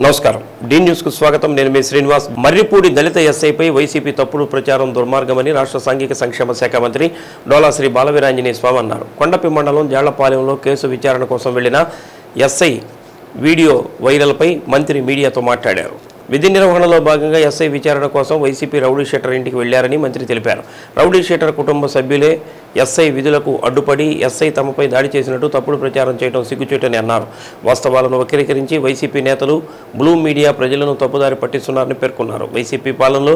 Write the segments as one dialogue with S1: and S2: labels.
S1: నమస్కారం D news కు స్వాగతం నేను మీ శ్రీనివాస్ మర్రిపూడి దళిత ఎస్ఐపై వైసీపీ తప్పుడు ప్రచారం దుర్మార్గమని రాష్ట్ర సాంఘిక సంక్షేమ శాఖ మంత్రి డోలా శ్రీ బాలవీరాంజనేయ స్వామి అన్నారు. కొండపి మండలం జాళ్లపాలెంలో కేసు విచారణ కోసం వెళ్లిన ఎస్ఐ వీడియో వైరల్పై మంత్రి మీడియాతో మాట్లాడారు. విధి నిర్వహణలో భాగంగా ఎస్ఐ విచారణ కోసం వైసీపీ రౌడీ షీటర్ ఇంటికి వెళ్లారని మంత్రి తెలిపారు. రౌడీ షీటర్ కుటుంబ సభ్యులే ఎస్ఐ విధులకు అడ్డుపడి ఎస్ఐ తమపై దాడి చేసినట్టు తప్పుడు ప్రచారం చేయడం సిగ్గుచేటని అన్నారు. వాస్తవాలను వక్రీకరించి వైసీపీ నేతలు బ్లూ మీడియా ప్రజలను తప్పుదారి పట్టిస్తున్నారని పేర్కొన్నారు. వైసీపీ పాలనలో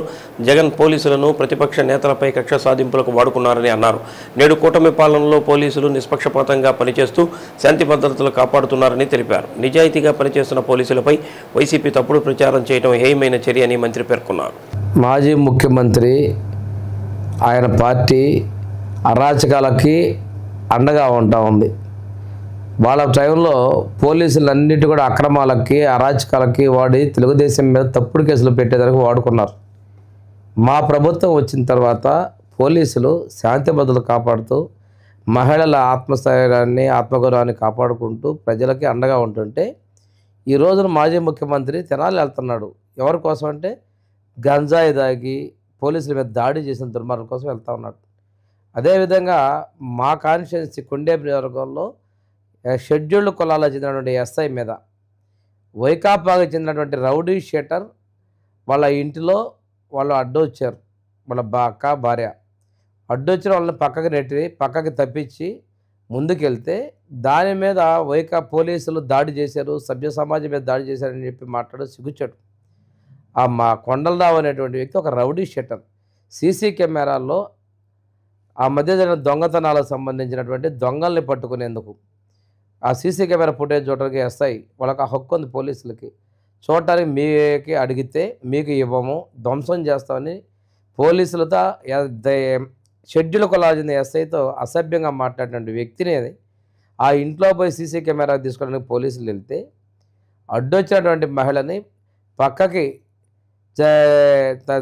S1: జగన్ పోలీసులను ప్రతిపక్ష నేతలపై కక్ష సాధింపులకు వాడుకున్నారని అన్నారు. నేడు కూటమి పాలనలో పోలీసులు నిష్పక్షపాతంగా పనిచేస్తూ శాంతి భద్రతలు కాపాడుతున్నారని తెలిపారు. నిజాయితీగా పనిచేస్తున్న పోలీసులపై వైసీపీ తప్పుడు ప్రచారం చేయడం హేయమైన చర్య అని మంత్రి పేర్కొన్నారు.
S2: మాజీ ముఖ్యమంత్రి ఆయన పార్టీ అరాచకాలకి అండగా ఉంటా ఉంది. వాళ్ళ టైంలో పోలీసులన్నిటి కూడా అక్రమాలకి అరాచకాలకి వాడి తెలుగుదేశం మీద తప్పుడు కేసులు పెట్టేదానికి వాడుకున్నారు. మా ప్రభుత్వం వచ్చిన తర్వాత పోలీసులు శాంతి భద్రతలు కాపాడుతూ మహిళల ఆత్మస్థైర్యాన్ని ఆత్మగౌరవాన్ని కాపాడుకుంటూ ప్రజలకి అండగా ఉంటుంటే ఈ రోజున మాజీ ముఖ్యమంత్రి తెనాలి వెళ్తున్నాడు. ఎవరి కోసం అంటే గంజాయి దాగి పోలీసుల మీద దాడి చేసిన దుర్మార్గం కోసం వెళ్తూ ఉన్నాడు. అదేవిధంగా మా కాన్స్టిట్యున్సీ కొండేపి నియోజకవర్గంలో షెడ్యూల్డ్ కులాలకు చెందినటువంటి ఎస్ఐ మీద వైకాపాకి చెందినటువంటి రౌడీ షీటర్ వాళ్ళ ఇంటిలో వాళ్ళు అడ్డొచ్చారు. వాళ్ళ అక్క భార్య అడ్డొచ్చిన వాళ్ళని పక్కకి నెట్టి పక్కకి తప్పించి ముందుకెళ్తే దాని మీద పోలీసులు దాడి చేశారు, సభ్య సమాజం మీద దాడి చేశారని చెప్పి మాట్లాడు సిగ్గుచాడు. మా కొండలరావు అనేటువంటి వ్యక్తి ఒక రౌడీ షీటర్. సీసీ కెమెరాల్లో ఆ మధ్య జరిగిన దొంగతనాలకు సంబంధించినటువంటి దొంగల్ని పట్టుకునేందుకు ఆ సీసీ కెమెరా ఫుటేజ్ చూడడానికి ఎస్ఐ వాళ్ళకి ఆ హక్కు ఉంది. పోలీసులకి చూడటానికి మీకి అడిగితే మీకు ఇవ్వము, ధ్వంసం చేస్తామని పోలీసులతో షెడ్యూల్ కొలాజిన ఎస్ఐతో అసభ్యంగా మాట్లాడినటువంటి వ్యక్తిని ఆ ఇంట్లో పోయి సీసీ కెమెరా తీసుకోవడానికి పోలీసులు వెళ్తే అడ్డొచ్చినటువంటి మహిళని పక్కకి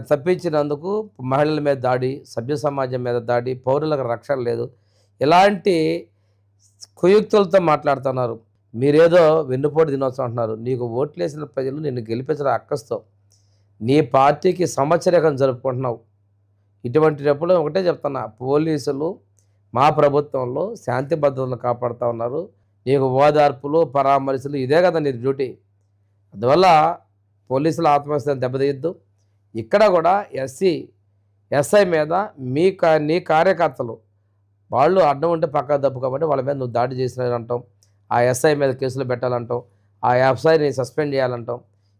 S2: తప్పించినందుకు మహిళల మీద దాడి, సభ్య సమాజం మీద దాడి, పౌరులకు రక్షణ లేదు, ఇలాంటి కుయుక్తులతో మాట్లాడుతున్నారు. మీరేదో వెన్నుపోటు దినోత్సవం అంటున్నారు. నీకు ఓట్లేసిన ప్రజలు నిన్ను గెలిపించిన అక్కస్తో నీ పార్టీకి సంవత్సరీకం జరుపుకుంటున్నావు. ఇటువంటిప్పుడు ఒకటే చెప్తున్నా, పోలీసులు మా ప్రభుత్వంలో శాంతి భద్రతలను కాపాడుతూ ఉన్నారు. నీకు ఓదార్పులు పరామర్శలు ఇదే కదా నీ డ్యూటీ. అందువల్ల పోలీసుల ఆత్మవిశ్వాసం దెబ్బతీయద్దు. ఇక్కడ కూడా ఎస్ఐ మీద నీ కార్యకర్తలు వాళ్ళు అడ్డం ఉంటే పక్కా దప్పు కాబట్టి వాళ్ళ మీద నువ్వు దాడి చేసినారంటాం, ఆ ఎస్ఐ మీద కేసులు పెట్టాలంటాం, ఆ ఎస్ఐని సస్పెండ్ చేయాలంటాం.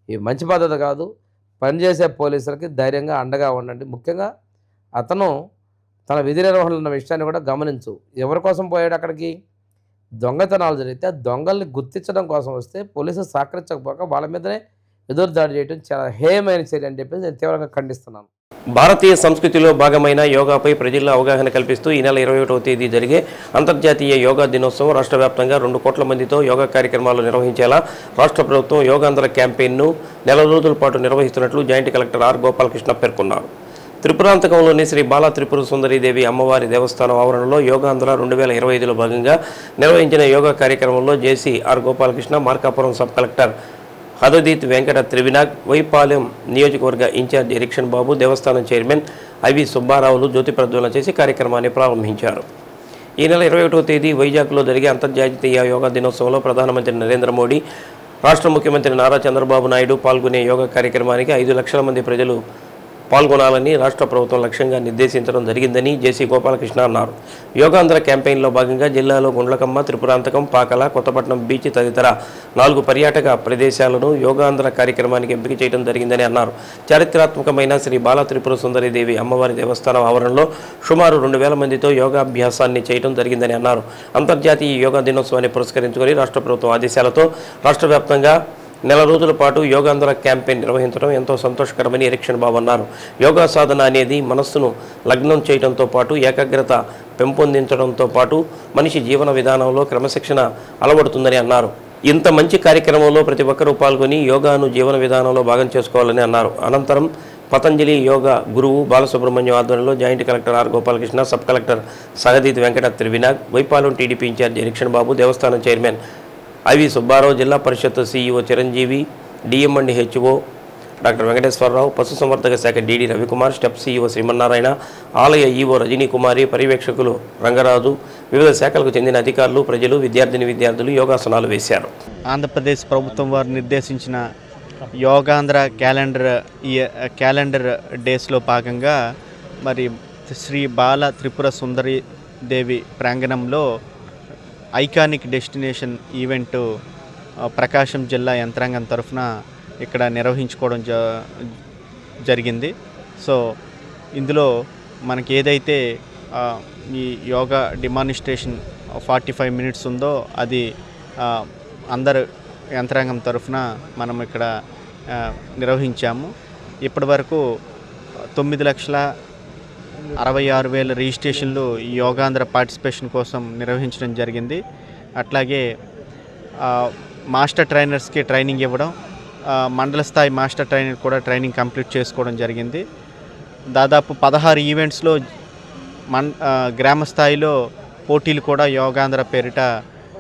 S2: ఇవి మంచి పద్ధతి కాదు. పనిచేసే పోలీసులకి ధైర్యంగా అండగా ఉండండి. ముఖ్యంగా అతను తన విధి నిర్వహణలో ఉన్న విషయాన్ని కూడా గమనించు. ఎవరి కోసం పోయాడు అక్కడికి? దొంగతనాలు జరిగితే దొంగల్ని గుర్తించడం కోసం వస్తే పోలీసులు సహకరించకపోక వాళ్ళ మీదనే ఎదురు దాడి చేయడం చాలా హేయమైన చర్య అని చెప్పి నేను తీవ్రంగా ఖండిస్తున్నాను.
S1: భారతీయ సంస్కృతిలో భాగమైన యోగాపై ప్రజల్లో అవగాహన కల్పిస్తూ ఈ నెల 21వ తేదీ జరిగే అంతర్జాతీయ యోగా దినోత్సవం రాష్ట్ర వ్యాప్తంగా 2 కోట్ల మందితో యోగా కార్యక్రమాలు నిర్వహించేలా రాష్ట్ర ప్రభుత్వం యోగాంధ్ర క్యాంపెయిన్ను నెల రోజుల పాటు నిర్వహిస్తున్నట్లు జాయింట్ కలెక్టర్ ఆర్ గోపాలకృష్ణ పేర్కొన్నారు. త్రిపురాంతకంలోని శ్రీ బాలా త్రిపుర సుందరీదేవి అమ్మవారి దేవస్థానం ఆవరణలో యోగాంధ్ర 2025లో భాగంగా నిర్వహించిన యోగా కార్యక్రమంలో JC R Gopalakrishna, Markapuram sub collector హదదీత్ వెంకట త్రివినాగ్, వైపాలెం నియోజకవర్గ ఇన్ఛార్జ్ ఎరిక్షన్ బాబు, దేవస్థానం చైర్మన్ ఐవి సుబ్బారావులు జ్యోతి ప్రజ్వలన చేసి కార్యక్రమాన్ని ప్రారంభించారు. ఈ నెల 21వ తేదీ వైజాగ్లో జరిగే అంతర్జాతీయ యోగా దినోత్సవంలో ప్రధానమంత్రి నరేంద్ర మోడీ, రాష్ట్ర ముఖ్యమంత్రి నారా చంద్రబాబు నాయుడు పాల్గొనే యోగా కార్యక్రమానికి 5 లక్షల మంది ప్రజలు పాల్గొనాలని రాష్ట్ర ప్రభుత్వం లక్ష్యంగా నిర్దేశించడం జరిగిందని జేసీ గోపాలకృష్ణ అన్నారు. యోగాంధ్ర క్యాంపెయిన్లో భాగంగా జిల్లాలో గుండ్లకమ్మ, త్రిపురాంతకం, పాకల, కొత్తపట్నం బీచ్ తదితర 4 పర్యాటక ప్రదేశాలను యోగాంధ్ర కార్యక్రమానికి ఎంపిక చేయడం జరిగిందని అన్నారు. చారిత్రాత్మకమైన శ్రీ బాలా త్రిపుర సుందరీదేవి అమ్మవారి దేవస్థానం ఆవరణలో సుమారు 2000 మందితో యోగాభ్యాసాన్ని చేయడం జరిగిందని అన్నారు. అంతర్జాతీయ యోగా దినోత్సవాన్ని పురస్కరించుకొని రాష్ట్ర ప్రభుత్వం ఆదేశాలతో రాష్ట్ర వ్యాప్తంగా నెల రోజుల పాటు యోగాంధ్ర క్యాంపెయిన్ నిర్వహించడం ఎంతో సంతోషకరమని ఎరిక్షన్ బాబు అన్నారు. యోగా సాధన అనేది మనస్సును లగ్నం చేయడంతో పాటు ఏకాగ్రత పెంపొందించడంతో పాటు మనిషి జీవన విధానంలో క్రమశిక్షణ అలవడుతుందని అన్నారు. ఇంత మంచి కార్యక్రమంలో ప్రతి ఒక్కరూ పాల్గొని యోగాను జీవన విధానంలో భాగం చేసుకోవాలని అన్నారు. అనంతరం పతంజలి యోగా గురువు బాలసుబ్రహ్మణ్యం ఆధ్వర్యంలో joint collector R Gopalakrishna, sub collector సహదీత్ వెంకట త్రివినాగ్, వైపాలెం టీడీపీ ఇన్ఛార్జ్ ఎరిక్షన్ బాబు, దేవస్థానం chairman IV Subbarao, Zilla Parishad CEO Chiranjeevi, DM and HO doctor Venkateswararao, పశుసంవర్ధక శాఖ DD Ravikumar, STEP CEO Srimannarayana, ఆలయ ఈవో రజనీ కుమారి, పర్యవేక్షకులు రంగరాజు, వివిధ శాఖలకు చెందిన అధికారులు, ప్రజలు, విద్యార్థులు యోగాసనాలు వేశారు.
S3: ఆంధ్రప్రదేశ్ ప్రభుత్వం వారు నిర్దేశించిన యోగాంధ్ర క్యాలెండర్ డేస్లో భాగంగా మరి శ్రీ బాల త్రిపుర సుందరి దేవి ప్రాంగణంలో ఐకానిక్ డెస్టినేషన్ ఈవెంట్ ప్రకాశం జిల్లా యంత్రాంగం తరఫున ఇక్కడ నిర్వహించుకోవడం జరిగింది. సో ఇందులో మనకి ఏదైతే ఈ యోగా డెమాన్స్ట్రేషన్ 45 మినిట్స్ ఉందో అది అందరు యంత్రాంగం తరఫున మనం ఇక్కడ నిర్వహించాము. ఇప్పటి వరకు 9,66,000 రిజిస్ట్రేషన్లు ఈ యోగాంధ్ర పార్టిసిపేషన్ కోసం నిర్వహించడం జరిగింది. అట్లాగే మాస్టర్ ట్రైనర్స్కి ట్రైనింగ్ ఇవ్వడం, మండల స్థాయి మాస్టర్ ట్రైనర్ కూడా ట్రైనింగ్ కంప్లీట్ చేసుకోవడం జరిగింది. దాదాపు 16 ఈవెంట్స్లో గ్రామ స్థాయిలో పోటీలు కూడా యోగాంధ్ర పేరిట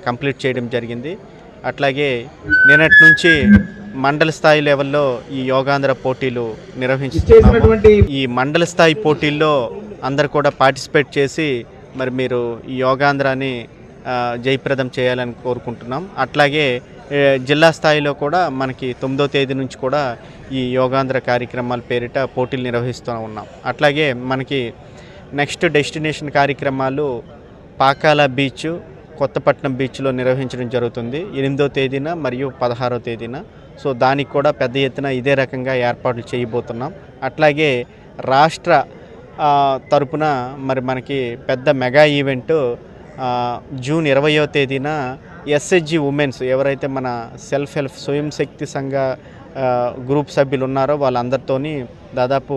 S3: కంప్లీట్ చేయడం జరిగింది. అట్లాగే నిన్నటి నుంచి మండల స్థాయి లెవెల్లో ఈ యోగాంధ్ర పోటీలు నిర్వహిస్తున్నాము. ఈ మండల స్థాయి పోటీల్లో అందరు కూడా పార్టిసిపేట్ చేసి మరి మీరు ఈ యోగాంధ్రాని జయప్రదం చేయాలని కోరుకుంటున్నాం. అట్లాగే జిల్లా స్థాయిలో కూడా మనకి 9వ తేదీ నుంచి కూడా ఈ యోగాంధ్ర కార్యక్రమాల పేరిట పోటీలు నిర్వహిస్తూ ఉన్నాం. అట్లాగే మనకి నెక్స్ట్ డెస్టినేషన్ కార్యక్రమాలు పాకాల బీచ్, కొత్తపట్నం బీచ్లో నిర్వహించడం జరుగుతుంది 8వ తేదీన మరియు 16వ తేదీన. సో దానికి కూడా పెద్ద ఎత్తున ఇదే రకంగా ఏర్పాట్లు చేయబోతున్నాం. అట్లాగే రాష్ట్ర తరపున మరి మనకి పెద్ద మెగా ఈవెంటు జూన్ 20వ తేదీన ఎస్హెచ్జి ఉమెన్స్ ఎవరైతే మన సెల్ఫ్ హెల్ప్ స్వయం శక్తి సంఘ గ్రూప్ సభ్యులు ఉన్నారో వాళ్ళందరితోని దాదాపు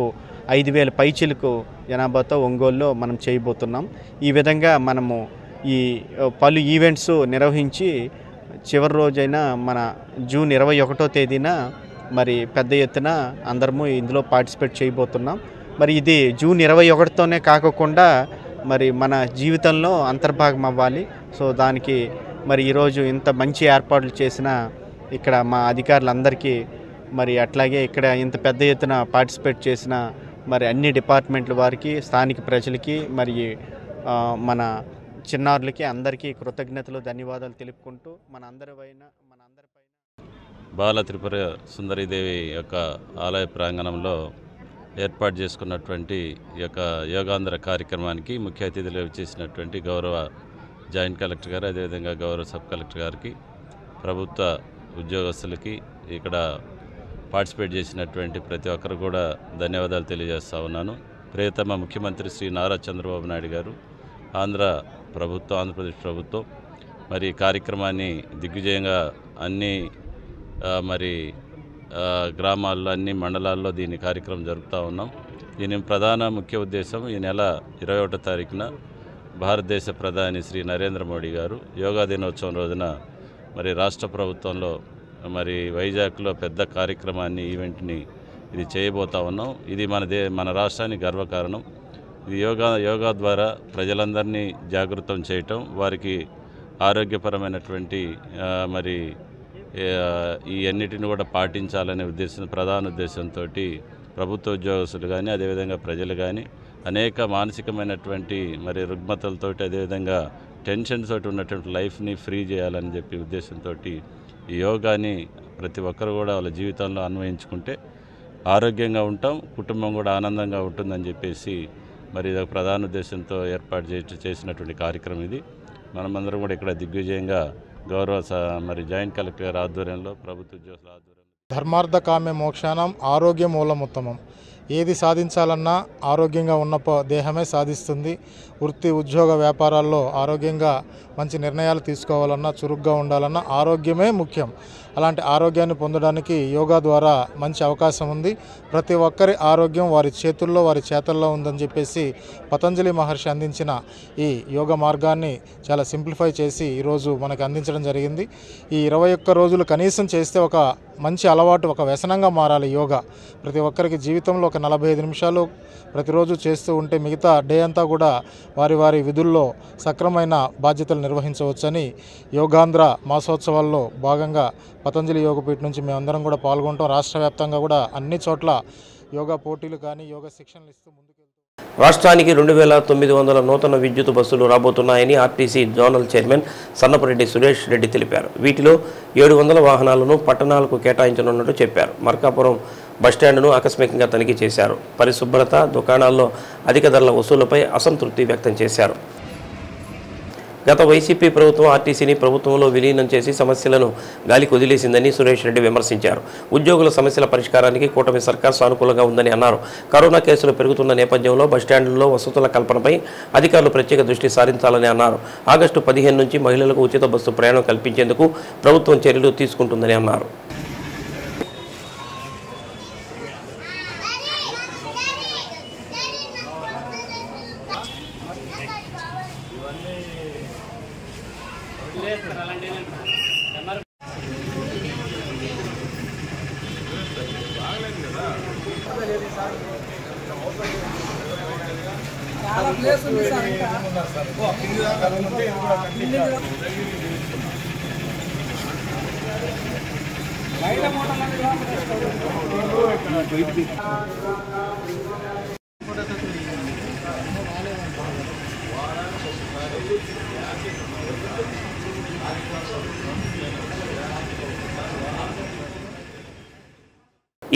S3: 5,000 పైచిలకు జనాభాతో ఒంగోలులో మనం చేయబోతున్నాం. ఈ విధంగా మనము ఈ పలు ఈవెంట్స్ నిర్వహించి చివరి రోజైన మన జూన్ 21వ తేదీన మరి పెద్ద ఎత్తున అందరము ఇందులో పార్టిసిపేట్ చేయబోతున్నాం. మరి ఇది జూన్ 21తోనే కాకుండా మరి మన జీవితంలో అంతర్భాగం అవ్వాలి. సో దానికి మరి ఈరోజు ఇంత మంచి ఏర్పాట్లు చేసిన ఇక్కడ మా అధికారులందరికీ మరి అట్లాగే ఇక్కడ ఇంత పెద్ద ఎత్తున పార్టిసిపేట్ చేసిన మరి అన్ని డిపార్ట్మెంట్ల వారికి, స్థానిక ప్రజలకి, మరి మన చిన్నారులకి అందరికీ కృతజ్ఞతలు, ధన్యవాదాలు తెలుపుకుంటూ మనందరిపైన
S4: బాల త్రిపుర సుందరీదేవి యొక్క ఆలయ ప్రాంగణంలో ఏర్పాటు చేసుకున్నటువంటి ఈ యొక్క యోగాంధ్ర కార్యక్రమానికి ముఖ్య అతిథులు వచ్చేసినటువంటి గౌరవ జాయింట్ కలెక్టర్ గారు, అదేవిధంగా గౌరవ సబ్ కలెక్టర్ గారికి, ప్రభుత్వ ఉద్యోగస్తులకి, ఇక్కడ పార్టిసిపేట్ చేసినటువంటి ప్రతి ఒక్కరు కూడా ధన్యవాదాలు తెలియజేస్తా ఉన్నాను. ప్రియతమ ముఖ్యమంత్రి శ్రీ నారా చంద్రబాబు నాయుడు గారు, ఆంధ్రప్రదేశ్ ప్రభుత్వం మరి కార్యక్రమాన్ని దిగ్విజయంగా అన్ని మరి గ్రామాల్లో, అన్ని మండలాల్లో దీని కార్యక్రమం జరుపుతూ ఉన్నాం. దీని ప్రధాన ముఖ్య ఉద్దేశం ఈ నెల 21వ తారీఖున భారతదేశ ప్రధాని శ్రీ నరేంద్ర మోడీ గారు యోగా దినోత్సవం రోజున మరి రాష్ట్ర ప్రభుత్వంలో మరి వైజాగ్లో పెద్ద కార్యక్రమాన్ని, ఈవెంట్ని ఇది చేయబోతా ఉన్నాం. ఇది మన రాష్ట్రానికి గర్వకారణం. ఇది యోగా ద్వారా ప్రజలందరినీ జాగృతం చేయటం, వారికి ఆరోగ్యపరమైనటువంటి మరి ఈ అన్నిటిని కూడా పాటించాలనే ప్రధాన ఉద్దేశంతో ప్రభుత్వ ఉద్యోగస్తులు కానీ, అదేవిధంగా ప్రజలు కానీ అనేక మానసికమైనటువంటి మరి రుగ్మతలతో, అదేవిధంగా టెన్షన్స్ తోటి ఉన్నటువంటి లైఫ్ని ఫ్రీ చేయాలని చెప్పి ఉద్దేశంతో ఈ యోగాని ప్రతి ఒక్కరు కూడా వాళ్ళ జీవితంలో అన్వయించుకుంటే ఆరోగ్యంగా ఉంటాం, కుటుంబం కూడా ఆనందంగా ఉంటుందని చెప్పేసి మరి ఇది ప్రధాన ఉద్దేశంతో ఏర్పాటు చేసినటువంటి కార్యక్రమం ఇది. మనమందరం కూడా ఇక్కడ దిగ్విజయంగా గౌరవ మరి జాయింట్ కలెక్టర్ గారి ఆధ్వర్యంలో, ప్రభుత్వ ఉద్యోగుల ఆధ్వర్యంలో
S5: ధర్మార్థ కామ్య మోక్షానం ఆరోగ్య మూలముత్తమం. ఏది సాధించాలన్నా ఆరోగ్యంగా ఉన్న దేహమే సాధిస్తుంది. వృత్తి, ఉద్యోగ, వ్యాపారాల్లో ఆరోగ్యంగా మంచి నిర్ణయాలు తీసుకోవాలన్నా, చురుగ్గా ఉండాలన్నా ఆరోగ్యమే ముఖ్యం. అలాంటి ఆరోగ్యాన్ని పొందడానికి యోగా ద్వారా మంచి అవకాశం ఉంది. ప్రతి ఒక్కరి ఆరోగ్యం వారి చేతుల్లో, వారి చేతల్లో ఉందని చెప్పేసి పతంజలి మహర్షి అందించిన ఈ యోగ మార్గాన్ని చాలా సింప్లిఫై చేసి ఈరోజు మనకు అందించడం జరిగింది. ఈ 21 రోజులు కనీసం చేస్తే ఒక మంచి అలవాటు, ఒక వ్యసనంగా మారాలి యోగా. ప్రతి ఒక్కరికి జీవితంలో ఒక 45 నిమిషాలు ప్రతిరోజు చేస్తూ ఉంటే మిగతా డే అంతా కూడా వారి వారి విధుల్లో సక్రమైన బాధ్యతలు నిర్వహించవచ్చని యోగాంధ్ర మాసోత్సవాల్లో భాగంగా పతంజలి యోగపీఠ నుంచి మేమందరం కూడా పాల్గొంటాం. రాష్ట్ర వ్యాప్తంగా కూడా అన్ని చోట్ల యోగా పోటీలు కానీ యోగా శిక్షణలు ఇస్తూ ముందుకెళ్తాం.
S1: రాష్ట్రానికి 2900 నూతన విద్యుత్ బస్సులు రాబోతున్నాయని RTC zonal chairman Sannapareddy Suresh Reddy తెలిపారు. వీటిలో 700 వాహనాలను పట్టణాలకు కేటాయించనున్నట్టు చెప్పారు. మార్కాపురం బస్టాండ్ను ఆకస్మికంగా తనిఖీ చేశారు. పరిశుభ్రత, దుకాణాల్లో అధిక ధరల వసూలుపై అసంతృప్తి వ్యక్తం చేశారు. గత వైసీపీ ప్రభుత్వం ఆర్టీసీని ప్రభుత్వంలో విలీనం చేసి సమస్యలను గాలికి వదిలేసిందని సురేష్ రెడ్డి విమర్శించారు. ఉద్యోగుల సమస్యల పరిష్కారానికి కూటమి సర్కార్ సానుకూలంగా ఉందని అన్నారు. కరోనా కేసులు పెరుగుతున్న నేపథ్యంలో బస్టాండ్లలో వసతుల కల్పనపై అధికారులు ప్రత్యేక దృష్టి సారించాలని అన్నారు. ఆగస్టు 15 నుంచి మహిళలకు ఉచిత బస్సు ప్రయాణం కల్పించేందుకు ప్రభుత్వం చర్యలు తీసుకుంటుందని అన్నారు.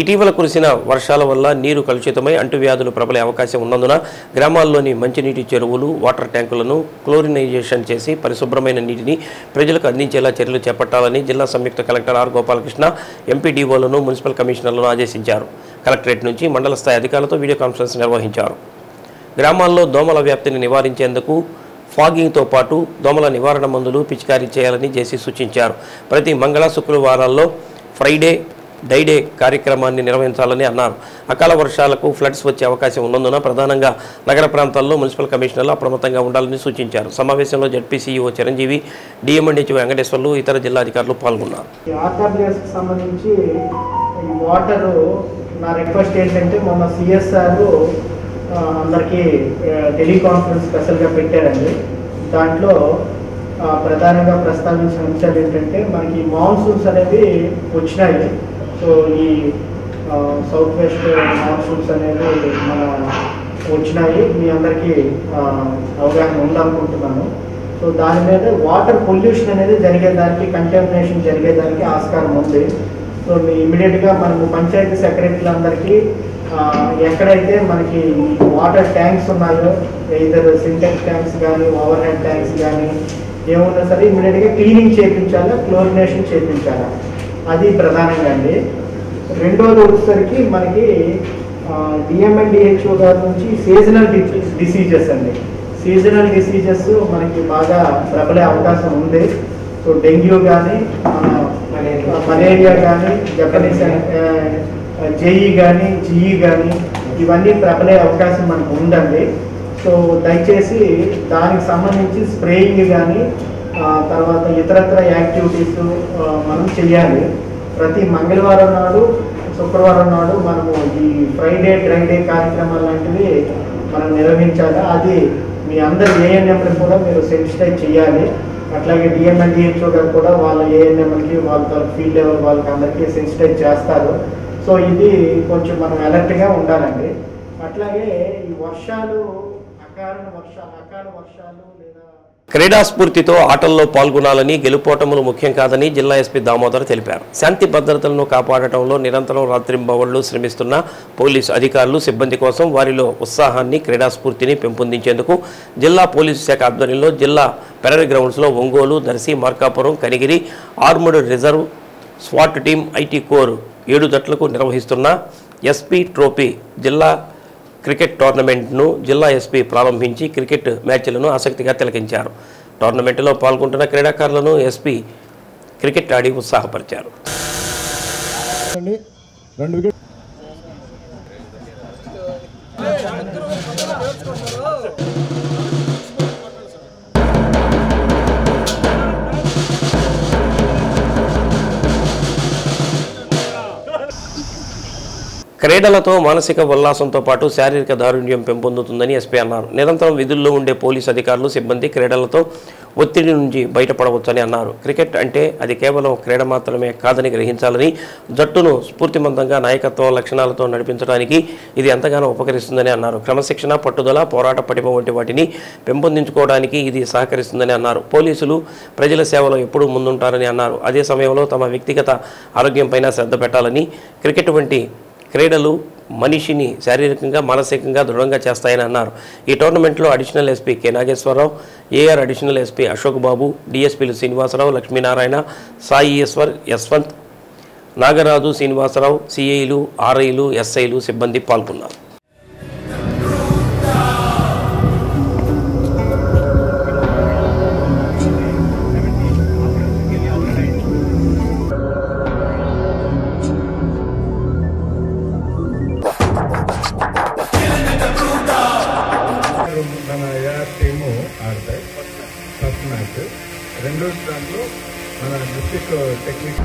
S1: ఇటీవల కురిసిన వర్షాల వల్ల నీరు కలుషితమై అంటువ్యాధులు ప్రబలే అవకాశం ఉన్నందున గ్రామాల్లోని మంచినీటి చెరువులు, వాటర్ ట్యాంకులను క్లోరినైజేషన్ చేసి పరిశుభ్రమైన నీటిని ప్రజలకు అందించేలా చర్యలు చేపట్టాలని జిల్లా సంయుక్త కలెక్టర్ ఆర్ గోపాలకృష్ణ ఎంపీడీఓలను, మున్సిపల్ కమిషనర్లను ఆదేశించారు. కలెక్టరేట్ నుంచి మండల స్థాయి అధికారులతో వీడియో కాన్ఫరెన్స్ నిర్వహించారు. గ్రామాల్లో దోమల వ్యాప్తిని నివారించేందుకు ఫాగింగ్తో పాటు దోమల నివారణ మందులు పిచికారీ చేయాలని జేసీ సూచించారు. ప్రతి మంగళ, శుక్రవారాల్లో ఫ్రైడే డైడే కార్యక్రమాన్ని నిర్వహించాలని అన్నారు. అకాల వర్షాలకు ఫ్లడ్స్ వచ్చే అవకాశం ఉన్నందున ప్రధానంగా నగర ప్రాంతాల్లో మున్సిపల్ కమిషనర్లు అప్రమత్తంగా ఉండాలని సూచించారు. సమావేశంలో జెడ్పీసీఈఓ చిరంజీవి, డిఎంఎండ్హెచ్ఓ వెంకటేశ్వర్లు, ఇతర జిల్లా అధికారులు పాల్గొన్నారు.
S6: ఆర్డబ్ల్యూఎస్కి సంబంధించి వాటర్ నా రిక్వెస్ట్ ఏంటంటే మొన్న సిఎస్ఆర్ అందరికీ టెలికాన్ఫరెన్స్ స్పెషల్గా పెట్టారండి. దాంట్లో ప్రధానంగా ప్రస్తావించిన అంశాలు ఏంటంటే మనకి మాన్సూన్స్ అనేవి వచ్చినాయి. సో ఈ సౌత్ వెస్ట్ మాన్సూన్స్ అనేవి మన వచ్చినాయి, మీ అందరికీ అవగాహన ఉందనుకుంటున్నాను. సో దాని మీద వాటర్ పొల్యూషన్ అనేది జరిగేదానికి, కంటామినేషన్ జరిగేదానికి ఆస్కారం ఉంది. సో ఇమీడియట్గా మనము పంచాయతీ సెక్రటరీలందరికీ ఎక్కడైతే మనకి వాటర్ ట్యాంక్స్ ఉన్నాయో, ఇద్దరు సింటెక్స్ ట్యాంక్స్ కానీ ఓవర్ హెడ్ ట్యాంక్స్ కానీ ఏమున్నా సరే ఇమీడియట్గా క్లీనింగ్ చేయించాలా, క్లోరినేషన్ చేయించాలా, అది ప్రధానంగా అండి. రెండోది వచ్చేసరికి మనకి డిఎంఎండ్హెచ్ఓ గారి నుంచి సీజనల్ డిసీజెస్ అండి. సీజనల్ డిసీజెస్ మనకి బాగా ప్రబలే అవకాశం ఉంది. సో డెంగ్యూ కానీ, మలేరియా కానీ, జపనీస్ జేఈ కానీ, జిఈ కానీ ఇవన్నీ ప్రబలే అవకాశం మనకు ఉందండి. సో దయచేసి దానికి సంబంధించి స్ప్రేయింగ్ కానీ తర్వాత ఇతరత్ర యాక్టివిటీస్ మనం చేయాలి. ప్రతి మంగళవారం నాడు, శుక్రవారం నాడు మనము ఈ ఫ్రైడే డ్రైడే కార్యక్రమాలు లాంటివి మనం నిర్వహించాలి. అది మీ అందరు ఏఎన్ఎంలు కూడా మీరు సెన్సిటైజ్ చేయాలి. అట్లాగే డిఎంఎండ్హెచ్ఓ గారు కూడా వాళ్ళ ఏఎన్ఎంలకి, వాళ్ళ ఫీల్డ్ లెవెల్ వాళ్ళకి అందరికీ సెన్సిటైజ్ చేస్తారు. సో ఇది కొంచెం మనం అలర్ట్గా ఉండాలండి. అట్లాగే ఈ వర్షాలు, అకాల వర్షాలు లేదా
S1: క్రీడా స్ఫూర్తితో ఆటల్లో పాల్గొనాలని, గెలుపోటములు ముఖ్యం కాదని జిల్లా ఎస్పీ దామోదర్ తెలిపారు. శాంతి భద్రతలను కాపాడటంలో నిరంతరం రాత్రింబవళ్లు శ్రమిస్తున్న పోలీసు అధికారులు, సిబ్బంది కోసం వారిలో ఉత్సాహాన్ని, క్రీడా స్ఫూర్తిని పెంపొందించేందుకు జిల్లా పోలీసు శాఖ ఆధ్వర్యంలో జిల్లా పెరరీ గ్రౌండ్స్లో ఒంగోలు, దర్శి, మార్కాపురం, కనిగిరి ఆర్ముడ్ రిజర్వ్ స్వాట్ టీం, ఐటీ కోర్ 7 జట్లకు నిర్వహిస్తున్న ఎస్పీ ట్రోఫీ జిల్లా క్రికెట్ టోర్నమెంట్ను జిల్లా ఎస్పీ ప్రారంభించి క్రికెట్ మ్యాచ్లను ఆసక్తిగా తిలకించారు. టోర్నమెంట్లో పాల్గొంటున్న క్రీడాకారులను ఎస్పీ క్రికెట్ ఆడి ఉత్సాహపరిచారు. క్రీడలతో మానసిక ఉల్లాసంతో పాటు శారీరక దారుణ్యం పెంపొందుతుందని ఎస్పీ అన్నారు. నిరంతరం విధుల్లో ఉండే పోలీసు అధికారులు సిబ్బంది క్రీడలతో ఒత్తిడి నుంచి బయటపడవచ్చని అన్నారు. క్రికెట్ అంటే అది కేవలం క్రీడ మాత్రమే కాదని గ్రహించాలని, జట్టును స్ఫూర్తిమంతంగా నాయకత్వం లక్షణాలతో నడిపించడానికి ఇది ఎంతగానో ఉపకరిస్తుందని అన్నారు. క్రమశిక్షణ, పట్టుదల, పోరాట పటిమ వంటి వాటిని పెంపొందించుకోవడానికి ఇది సహకరిస్తుందని అన్నారు. పోలీసులు ప్రజల సేవలో ఎప్పుడూ ముందుంటారని అన్నారు. అదే సమయంలో తమ వ్యక్తిగత ఆరోగ్యంపైన శ్రద్ధ పెట్టాలని, క్రికెట్ వంటి క్రీడలు మనిషిని శారీరకంగా మానసికంగా దృఢంగా చేస్తాయని అన్నారు. ఈ టోర్నమెంట్లో additional SP K Nageswararao, AR additional SP Ashok Babu, డిఎస్పీలు శ్రీనివాసరావు, లక్ష్మీనారాయణ, సాయి యశ్వంత్, నాగరాజు, శ్రీనివాసరావు, సిఐలు, ఆర్ఐలు, ఎస్ఐలు సిబ్బంది పాల్గొన్నారు.
S7: టీము ఆడతాయి. ఫస్ట్ మ్యాచ్, రెండో దాంట్లో మన district technique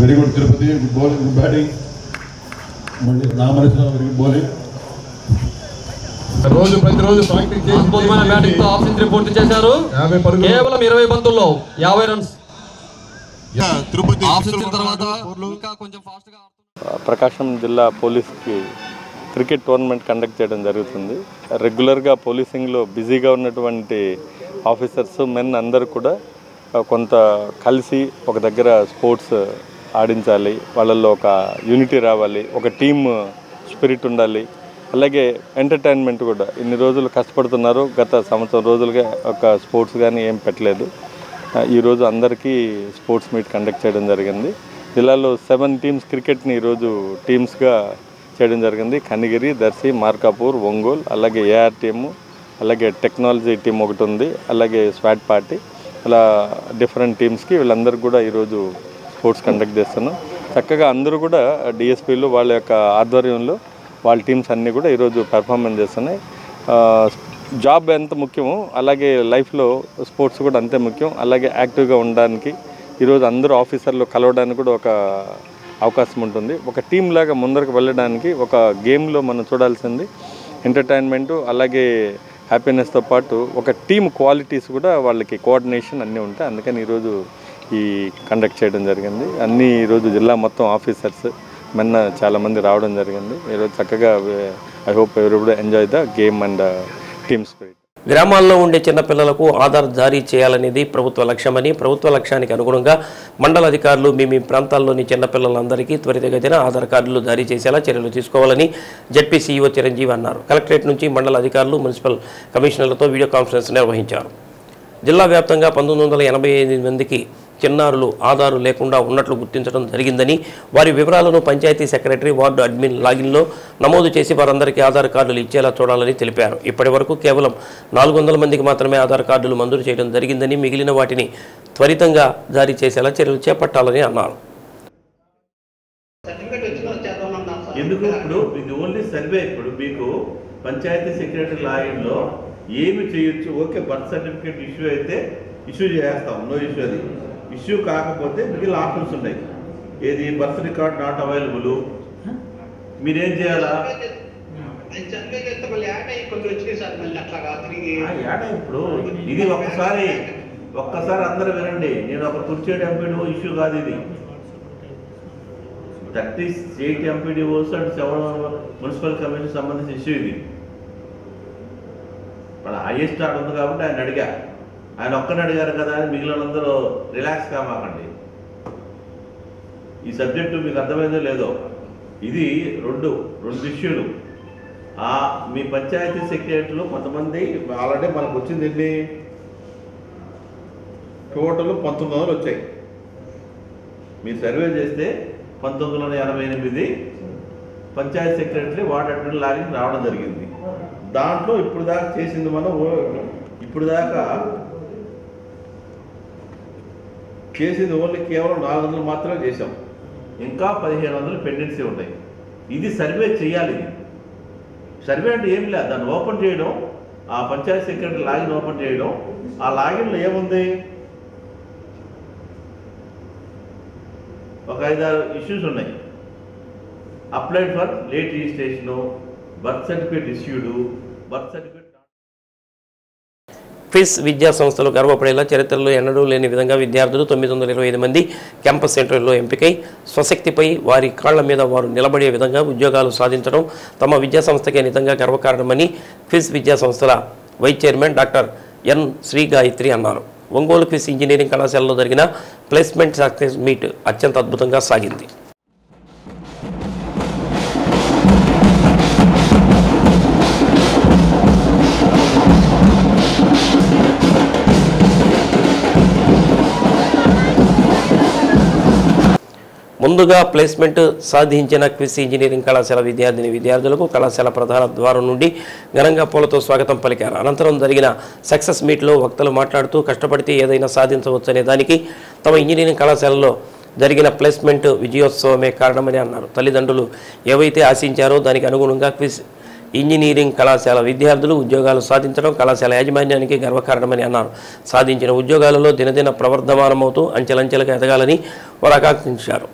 S8: very good Tirupati, good bowling, good batting. మళ్ళీ నా మనసులో వెరీ గుడ్ బౌలింగ్. ప్రతిరోజు ప్రాక్టీస్ చేసి
S9: అద్భుతమైన బ్యాటింగ్ తో హాఫ్ సెంచరీ పూర్తి చేశారు. కేవలం 20 బంతుల్లో 50 రన్స్.
S8: తిరుపతి
S9: తర్వాత ఇంకా కొంచెం ఫాస్ట్ గా
S10: ప్రకాశం జిల్లా పోలీస్కి క్రికెట్ టోర్నమెంట్ కండక్ట్ చేయడం జరుగుతుంది. రెగ్యులర్గా పోలీసింగ్లో బిజీగా ఉన్నటువంటి ఆఫీసర్స్, మెన్ అందరూ కూడా కొంత కలిసి ఒక దగ్గర స్పోర్ట్స్ ఆడించాలి, వాళ్ళల్లో ఒక యూనిటీ రావాలి, ఒక టీమ్ స్పిరిట్ ఉండాలి. అలాగే ఎంటర్టైన్మెంట్ కూడా ఇన్ని రోజులు కష్టపడుతున్నారు. గత సంవత్సరం రోజులుగా ఒక స్పోర్ట్స్ కానీ ఏం పెట్టలేదు. ఈరోజు అందరికీ స్పోర్ట్స్ మీట్ కండక్ట్ చేయడం జరిగింది. జిల్లాలో 7 టీమ్స్ క్రికెట్ని ఈరోజు టీమ్స్గా చేయడం జరిగింది. కనిగిరి, దర్శి, మార్కాపూర్, ఒంగోలు, అలాగే ఏఆర్ టీము, అలాగే టెక్నాలజీ టీం ఒకటి ఉంది, అలాగే స్వాట్ పార్టీ, అలా డిఫరెంట్ టీమ్స్కి వీళ్ళందరూ కూడా ఈరోజు స్పోర్ట్స్ కండక్ట్ చేస్తున్నాం. చక్కగా అందరూ కూడా డిఎస్పీలు వాళ్ళ యొక్క ఆధ్వర్యంలో వాళ్ళ టీమ్స్ అన్నీ కూడా ఈరోజు పెర్ఫార్మెన్స్ చేస్తున్నాయి. జాబ్ ఎంత ముఖ్యమో అలాగే లైఫ్లో స్పోర్ట్స్ కూడా అంతే ముఖ్యం. అలాగే యాక్టివ్గా ఉండడానికి ఈరోజు అందరూ ఆఫీసర్లు కలవడానికి కూడా ఒక అవకాశం ఉంటుంది. ఒక టీం లాగా ముందరకు వెళ్ళడానికి ఒక గేమ్లో మనం చూడాల్సింది ఎంటర్టైన్మెంటు, అలాగే హ్యాపీనెస్తో పాటు ఒక టీమ్ క్వాలిటీస్ కూడా వాళ్ళకి కోఆర్డినేషన్ అన్నీ ఉంటాయి. అందుకని ఈరోజు ఈ కండక్ట్ చేయడం జరిగింది. అన్నీ ఈరోజు జిల్లా మొత్తం ఆఫీసర్స్ మొన్న చాలామంది రావడం జరిగింది. ఈరోజు చక్కగా I hope everybody enjoy the game and team spirit.
S1: గ్రామాల్లో ఉండే చిన్నపిల్లలకు ఆధార్ జారీ చేయాలనేది ప్రభుత్వ లక్ష్యమని, ప్రభుత్వ లక్ష్యానికి అనుగుణంగా మండల అధికారులు మీ ప్రాంతాల్లోని చిన్నపిల్లలందరికీ త్వరితగతిన ఆధార్ కార్డులు జారీ చేసేలా చర్యలు తీసుకోవాలని జెడ్పీ సీఈఓ చిరంజీవి అన్నారు. కలెక్టరేట్ నుంచి మండల అధికారులు, మున్సిపల్ కమిషనర్లతో వీడియో కాన్ఫరెన్స్ నిర్వహించారు. జిల్లా వ్యాప్తంగా 1985 మందికి చిన్నారులు ఆధారు లేకుండా ఉన్నట్లు గుర్తించడం జరిగిందని, వారి వివరాలను పంచాయతీ సెక్రటరీ, వార్డు అడ్మిన్ లాగిన్లో నమోదు చేసి వారందరికీ ఆధార్ కార్డులు ఇచ్చేలా చూడాలని తెలిపారు. ఇప్పటి వరకు కేవలం 400 మందికి మాత్రమే ఆధార్ కార్డులు మంజూరు చేయడం జరిగిందని, మిగిలిన వాటిని త్వరితంగా జారీ చేసేలా చర్యలు చేపట్టాలని అన్నారు.
S11: ఎందుకు ఇప్పుడు ఇది ఓన్లీ సర్వే. ఇప్పుడు మీకు పంచాయతీ సెక్రటరీ లాగిన్లో ఏమి చేయొచ్చు, ఓకే బర్త్ సర్టిఫికేట్ ఇష్యూ అయితే ఇష్యూ చేస్తాం, నో ఇష్యూ. అది ఇష్యూ కాకపోతే మిగిలిన ఆప్షన్స్ ఉన్నాయి. ఏది బర్త్ రికార్డ్ నాట్ అవైలబుల్, మీరేం చేయాలా? ఇప్పుడు ఇది ఒక్కసారి అందరూ వినండి. నేను ఒక కుర్చేడు ఎంపీడీఓ ఇష్యూ కాదు ఇది. 38 ఎంపీడీఓస్ అండ్ 7 మున్సిపల్ కమిషన్ సంబంధించిన ఇష్యూ ఇది. వాళ్ళ హైయెస్ట్ ఆర్డర్ ఉంది కాబట్టి ఆయన అడిగా. ఆయన ఒక్కరిని అడిగారు కదా అని మిగిలినందరూ రిలాక్స్ కామాకండి. ఈ సబ్జెక్టు మీకు అర్థమైందో లేదో, ఇది రెండు ఇష్యూలు. మీ పంచాయతీ సెక్రటరీలు కొంతమంది ఆల్రెడీ మనకు వచ్చింది ఎన్ని టోటల్ 1900 వచ్చాయి. మీరు సర్వే చేస్తే 1988 panchayat secretary ward admin login రావడం జరిగింది. దాంట్లో ఇప్పుడు దాకా చేసింది మనం ఇప్పుడు దాకా చేసింది ఓన్లీ కేవలం 400 మాత్రమే చేసాం. ఇంకా 1500 పెండెన్సీ ఉంటాయి. ఇది సర్వే చేయాలి. సర్వే అంటే ఏం లేదు, దాన్ని ఓపెన్ చేయడం, ఆ పంచాయతీ సెక్రటరీ లాగిన్ ఓపెన్ చేయడం. ఆ లాగిన్లో ఏముంది, ఒక 5-6 ఇష్యూస్ ఉన్నాయి. Applied for late registration, birth certificate issued, birth certificate.
S1: Quiz విద్యా సంస్థలు గర్వపడేలా చరిత్రలో ఎన్నడూ లేని విధంగా విద్యార్థులు 925 మంది క్యాంపస్ సెంటర్లో ఎంపికై స్వశక్తిపై వారి కాళ్ల మీద వారు నిలబడే విధంగా ఉద్యోగాలు సాధించడం తమ విద్యా సంస్థకే నిజంగా గర్వకారణమని క్విజ్ విద్యా సంస్థల vice chairman doctor N Sri Gayatri అన్నారు. ఒంగోలు క్విజ్ ఇంజనీరింగ్ కళాశాలలో జరిగిన ప్లేస్మెంట్ సక్సెస్ మీట్ అత్యంత అద్భుతంగా సాగింది. ముందుగా ప్లేస్మెంట్ సాధించిన క్విజ్ ఇంజనీరింగ్ కళాశాల విద్యార్థులకు కళాశాల ప్రధాన ద్వారం నుండి ఘనంగా పూలతో స్వాగతం పలికారు. అనంతరం జరిగిన సక్సెస్ మీట్లో వక్తలు మాట్లాడుతూ కష్టపడితే ఏదైనా సాధించవచ్చనే దానికి తమ ఇంజనీరింగ్ కళాశాలలో జరిగిన ప్లేస్మెంట్ విజయోత్సవమే కారణమని అన్నారు. తల్లిదండ్రులు ఏవైతే ఆశించారో దానికి అనుగుణంగా క్విజ్ ఇంజనీరింగ్ కళాశాల విద్యార్థులు ఉద్యోగాలు సాధించడం కళాశాల యాజమాన్యానికి గర్వకారణమని అన్నారు. సాధించిన ఉద్యోగాలలో దినదిన ప్రవర్ధమానమవుతూ అంచెలంచెలుగా ఎదగాలని వారు ఆకాంక్షించారు.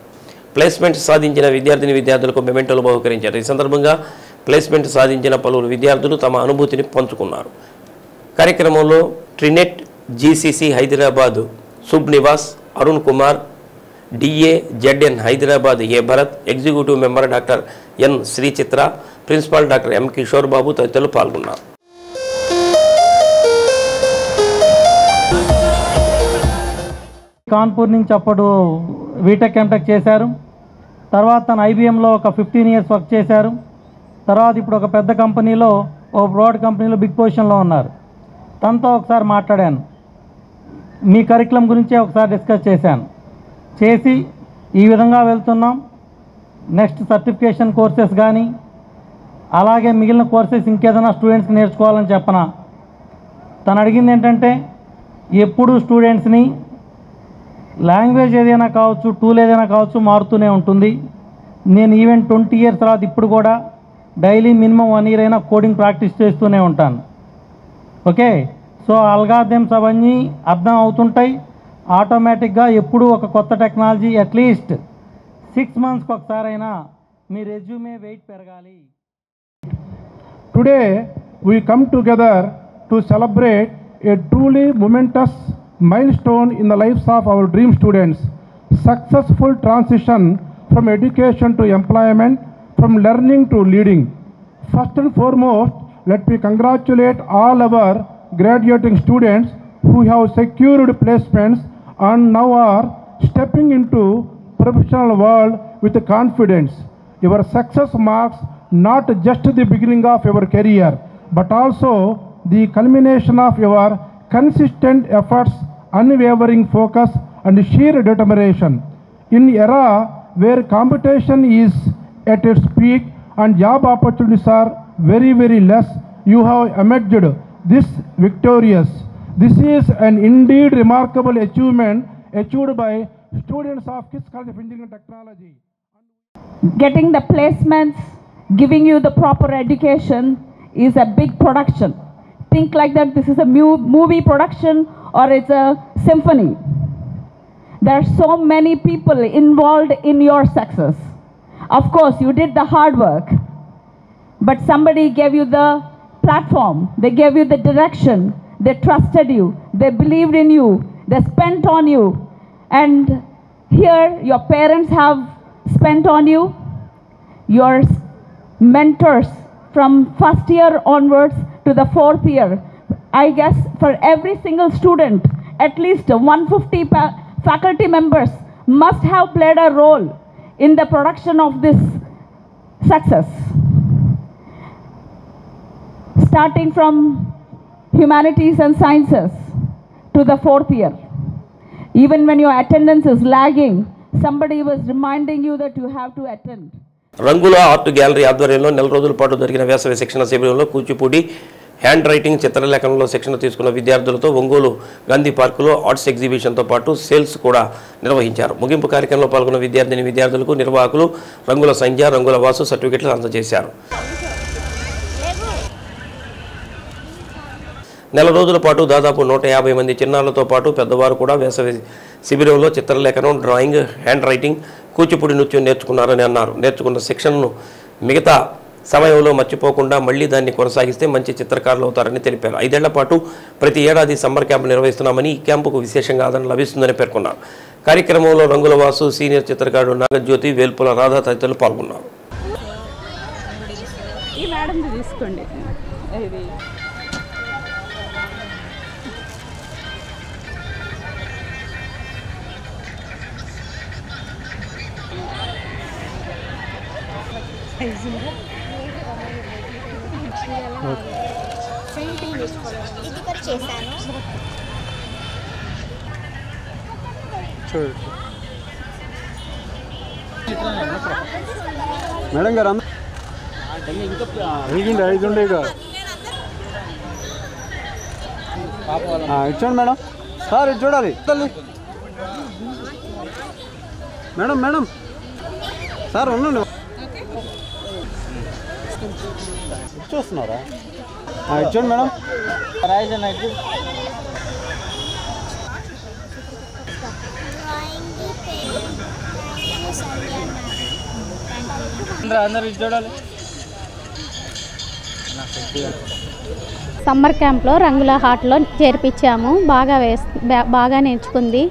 S1: ప్లేస్మెంట్ సాధించిన విద్యార్థులకు మెమెంటోలు బహుకరించారు. ఈ సందర్భంగా ప్లేస్మెంట్ సాధించిన పలువురు విద్యార్థులు తమ అనుభూతిని పంచుకున్నారు. కార్యక్రమంలో ట్రినెట్ జీసీసీ హైదరాబాద్ సుబ్ నివాస్, Arun Kumar, DA ZN Hyderabad A Bharat, executive member doctor N Srichitra, principal doctor M Kishore Babu తదితరులు పాల్గొన్నారు.
S12: కాన్పూర్ నుంచి అప్పుడు బీటెక్ ఎంటెక్ చేశారు. తర్వాత తను ఐబీఎంలో ఒక 15 ఇయర్స్ వర్క్ చేశారు. తర్వాత ఇప్పుడు ఒక పెద్ద కంపెనీలో, ఓ బ్రాడ్ కంపెనీలో బిగ్ పొజిషన్లో ఉన్నారు. తనతో ఒకసారి మాట్లాడాను. మీ కరికులం గురించే ఒకసారి డిస్కస్ చేసి ఈ విధంగా వెళ్తున్నాం. నెక్స్ట్ సర్టిఫికేషన్ కోర్సెస్ కానీ అలాగే మిగిలిన కోర్సెస్ ఇంకేదైనా స్టూడెంట్స్కి నేర్చుకోవాలని చెప్పనా. తను అడిగింది ఏంటంటే ఎప్పుడు స్టూడెంట్స్ని లాంగ్వేజ్ ఏదైనా కావచ్చు, టూల్ ఏదైనా కావచ్చు, మారుతూనే ఉంటుంది. నేను ఈవెన్ 20 ఇయర్స్ తర్వాత ఇప్పుడు కూడా డైలీ మినిమం 1 ఇయర్ అయినా కోడింగ్ ప్రాక్టీస్ చేస్తూనే ఉంటాను. ఓకే, సో అల్గారిథమ్స్ అవన్నీ అర్థం అవుతుంటాయి. ఆటోమేటిక్గా ఎప్పుడు ఒక కొత్త టెక్నాలజీ అట్లీస్ట్ 6 మంత్స్కి ఒకసారైనా మీ రెజ్యూమే వెయిట్ పెరగాలి.
S13: Today we come together to celebrate a truly momentous milestone in the lives of our dream students. Successful transition from education to employment, from learning to leading. First and foremost, let me congratulate all our graduating students who have secured placements and now are stepping into professional world with confidence. Your success marks not just the beginning of your career, but also the culmination of your consistent efforts, unwavering focus and sheer determination. In an era where competition is at its peak and job opportunities are very, very less, you have emerged this victorious. This is an indeed remarkable achievement achieved by students of KISS College of Engineering and Technology.
S14: Getting the placements, giving you the proper education is a big production. Think like that this is a movie production or it's a symphony. There are so many people involved in your success. Of course, you did the hard work, but somebody gave you the platform. They gave you the direction. They trusted you. They believed in you. They spent on you. And here your parents have spent on you. Your mentors from first year onwards to the 4th year. I guess for every single student, at least 150 faculty members must have played a role in the production of this success. Starting from humanities and sciences to the 4th year. Even when your attendance is lagging, somebody was reminding you that you have to attend.
S1: రంగుల art gallery ఆధ్వర్యంలో నెల రోజుల పాటు జరిగిన వేసవి శిక్షణ శిబిరంలో Kuchipudi hand writing చిత్రలేఖనంలో శిక్షణ తీసుకున్న విద్యార్థులతో ఒంగోలు గాంధీ పార్కులో ఆర్ట్స్ ఎగ్జిబిషన్తో పాటు సేల్స్ కూడా నిర్వహించారు. ముగింపు కార్యక్రమంలో పాల్గొన్న విద్యార్థులకు నిర్వాహకులు రంగుల సంధ్య, రంగుల వాసు సర్టిఫికెట్లు అందజేశారు. నెల రోజుల పాటు దాదాపు 150 మంది చిన్నారులతో పాటు పెద్దవారు కూడా వేసవి శిబిరంలో చిత్రలేఖనం, డ్రాయింగ్, హ్యాండ్ రైటింగ్, కూచిపూడి నృత్యం నేర్చుకున్నారని అన్నారు. నేర్చుకున్న శిక్షణను మిగతా సమయంలో మర్చిపోకుండా మళ్లీ దాన్ని కొనసాగిస్తే మంచి చిత్రకారులు అవుతారని తెలిపారు. 5 ఏళ్ల పాటు ప్రతి ఏడాది సమ్మర్ క్యాంపు నిర్వహిస్తున్నామని ఈ క్యాంపుకు విశేషంగా ఆదరణ లభిస్తుందని పేర్కొన్నారు. కార్యక్రమంలో రంగుల వాసు, సీనియర్ చిత్రకారుడు నాగజ్యోతి, వేల్పుల రాధ తదితరులు పాల్గొన్నారు.
S15: మేడం గారు ఐదుండే ఇక ఇచ్చండి మేడం. సార్ ఇది చూడాలి మేడం. మేడం సార్ ఉండండి, చూస్తున్నారా? ఇచ్చండి మేడం.
S16: సమ్మర్ క్యాంప్లో రంగుల హాట్లో చేర్పించాము. బాగా నేర్చుకుంది,